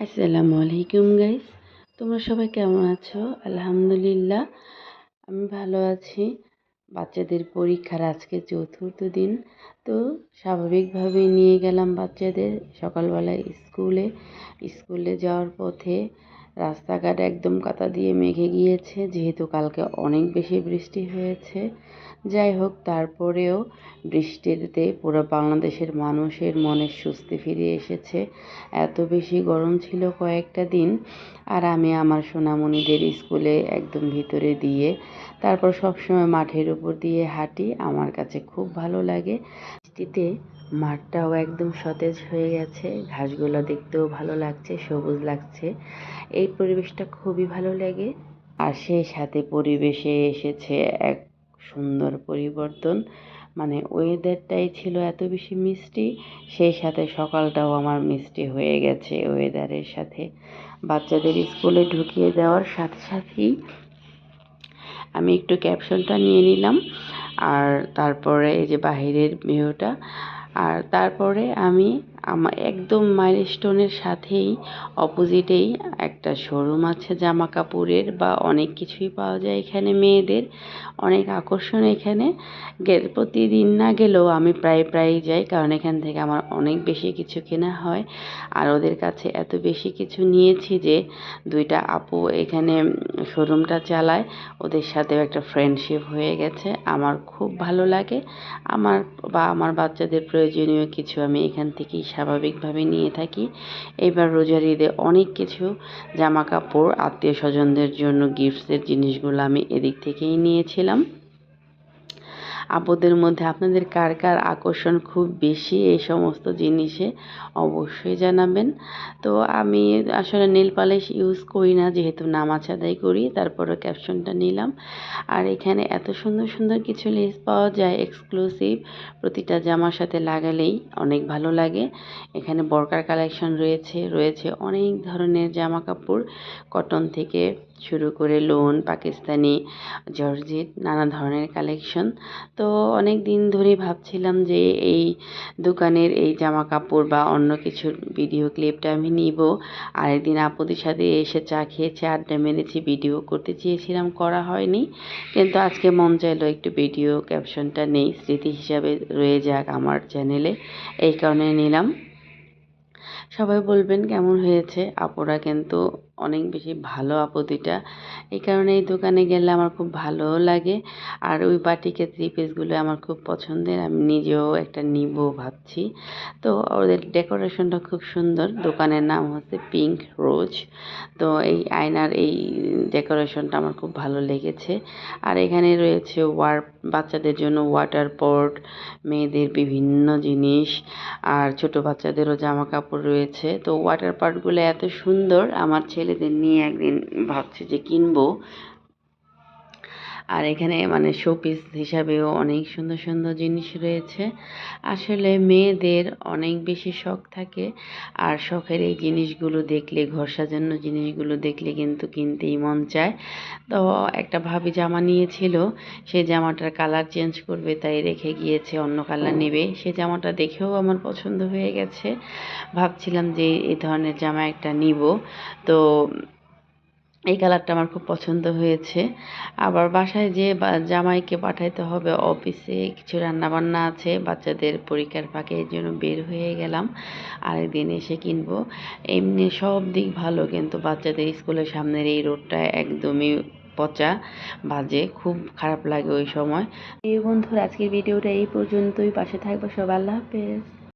আসসালামু আলাইকুম গাইস, তোমরা সবাই কেমন আছো? আলহামদুলিল্লাহ আমি ভালো আছি। বাচ্চাদের পরীক্ষার আজকে চতুর্থ দিন, তো স্বাভাবিকভাবেই নিয়ে গেলাম বাচ্চাদের সকালবেলায় স্কুলে যাওয়ার পথে রাস্তাঘাট একদম কাদা দিয়ে মেঘে গিয়েছে, যেহেতু কালকে অনেক বেশি বৃষ্টি হয়েছে। যাই হোক, তারপরেও বৃষ্টিতে পুরো বাংলাদেশের মানুষের মনে স্বস্তি ফিরে এসেছে। এত বেশি গরম ছিল কয়েকটা দিন, আর আমি আমার সোনামণিদের স্কুলে একদম ভিতরে দিয়ে তারপর সবসময় মাঠের উপর দিয়ে হাঁটি। আমার কাছে খুব ভালো লাগে। বৃষ্টিতে মাঠটাও একদম সতেজ হয়ে গেছে, ঘাসগুলো দেখতেও ভালো লাগছে, সবুজ লাগছে। এই পরিবেশটা খুবই ভালো লাগে। আর সেই সাথে পরিবেশে এসেছে এক সুন্দর পরিবর্তন, মানে ওয়েদারটাই ছিল এত বেশি মিষ্টি, সেই সাথে সকালটাও আমার মিষ্টি হয়ে গেছে ওয়েদারের সাথে। বাচ্চাদের স্কুলে ঢুকিয়ে দেওয়ার সাথে সাথেই আমি একটু ক্যাপশনটা নিয়ে নিলাম, আর তারপরে এই যে বাহিরের ভিউটা। আর তারপরে আমি আমার একদম মাইলস্টোনের সাথেই অপোজিটেই একটা শোরুম আছে জামা কাপড়ের, বা অনেক কিছুই পাওয়া যায় এখানে মেয়েদের। অনেক আকর্ষণ এখানে। প্রতিদিন না গেলেও আমি প্রায়ই যাই, কারণ এখান থেকে আমার অনেক বেশি কিছু কেনা হয়। আর ওদের কাছে এত বেশি কিছু নিয়েছি যে দুইটা আপু এখানে শোরুমটা চালায়, ওদের সাথেও একটা ফ্রেন্ডশিপ হয়ে গেছে। আমার খুব ভালো লাগে। আমার বাচ্চাদের প্রয়োজনীয় কিছু আমি এখান থেকেই স্বাভাবিকভাবে নিয়ে থাকি। এবার রোজার ঈদে অনেক কিছু জামা কাপড় আত্মীয় স্বজনদের জন্য গিফটসের জিনিসগুলো আমি এদিক থেকেই নিয়েছিলাম। আপুদের মধ্যে আপনাদের কার কার আকর্ষণ খুব বেশি এই সমস্ত জিনিসে অবশ্যই জানাবেন। তো আমি আসলে নেল পালিশ ইউজ করি না, যেহেতু নামাজ আদায় করি, তারপরে ক্যাপশনটা নিলাম। আর এখানে এত সুন্দর সুন্দর কিছু লেস পাওয়া যায় এক্সক্লুসিভ, প্রতিটা জামার সাথে লাগালেই অনেক ভালো লাগে। এখানে বরকার কালেকশন রয়েছে অনেক ধরনের জামা কাপড়, কটন থেকে শুরু করে লোন, পাকিস্তানি, জর্জেট, নানা ধরনের কালেকশন। তো অনেক দিন ধরেই ভাবছিলাম যে এই দোকানের এই জামা কাপড় বা অন্য কিছুর ভিডিও ক্লিপটা আমি নিব। আরেকদিন আপুদের সাথে এসে চা খেয়েছি, আড্ডা মেরেছি, ভিডিও করতে চেয়েছিলাম, করা হয়নি। কিন্তু আজকে মন চাইলো একটু ভিডিও ক্যাপশনটা নেই, স্মৃতি হিসাবে রয়ে যাক আমার চ্যানেলে, এই কারণে নিলাম। সবাই বলবেন কেমন হয়েছে। আপুরা কিন্তু অনেক বেশি ভালো আপু দুইটা, এই কারণে এই দোকানে গেলে আমার খুব ভালোও লাগে। আর ওই বাটিকের থ্রি পিসগুলো আমার খুব পছন্দের, আমি নিজেও একটা নিব ভাবছি। তো ওদের ডেকোরেশনটা খুব সুন্দর। দোকানের নাম হচ্ছে পিঙ্ক রোজ। তো এই আয়নার এই ডেকোরেশনটা আমার খুব ভালো লেগেছে। আর এখানে রয়েছে বাচ্চাদের জন্য ওয়াটার পট, মেয়েদের বিভিন্ন জিনিস, আর ছোট বাচ্চাদেরও জামা কাপড় রয়েছে। তো ওয়াটার পার্কগুলো এত সুন্দর, আমার ছেলেদের নিয়ে একদিন ভাবছি যে কিনবো। আর এখানে মানে শোপিস হিসাবেও অনেক সুন্দর সুন্দর জিনিস রয়েছে। আসলে মেয়েদের অনেক বেশি শখ থাকে, আর শখের এই জিনিসগুলো দেখলে, ঘর সাজানোর জিনিসগুলো দেখলে কিন্তু কিনতেই মন চায়। তো একটা ভাবি জামা নিয়েছিল, সেই জামাটার কালার চেঞ্জ করবে, তাই রেখে গিয়েছে, অন্য কালার নেবে। সেই জামাটা দেখেও আমার পছন্দ হয়ে গেছে, ভাবছিলাম যে এই ধরনের জামা একটা নিব। তো এই কালারটা আমার খুব পছন্দ হয়েছে। আবার বাসায় যে জামাইকে পাঠাইতে হবে, অফিসে কিছু রান্নাবান্না আছে, বাচ্চাদের পরীক্ষার ফাঁকে, এর জন্য বের হয়ে গেলাম। আরেকদিন এসে কিনবো। এমনি সব দিক ভালো, কিন্তু বাচ্চাদের স্কুলের সামনের এই রোডটা একদমই পচা, বাজে, খুব খারাপ লাগে ওই সময়। এই বন্ধুরা, আজকের ভিডিওটা এই পর্যন্তই। পাশে থাকবো সব। আল্লাহ হাফেজ।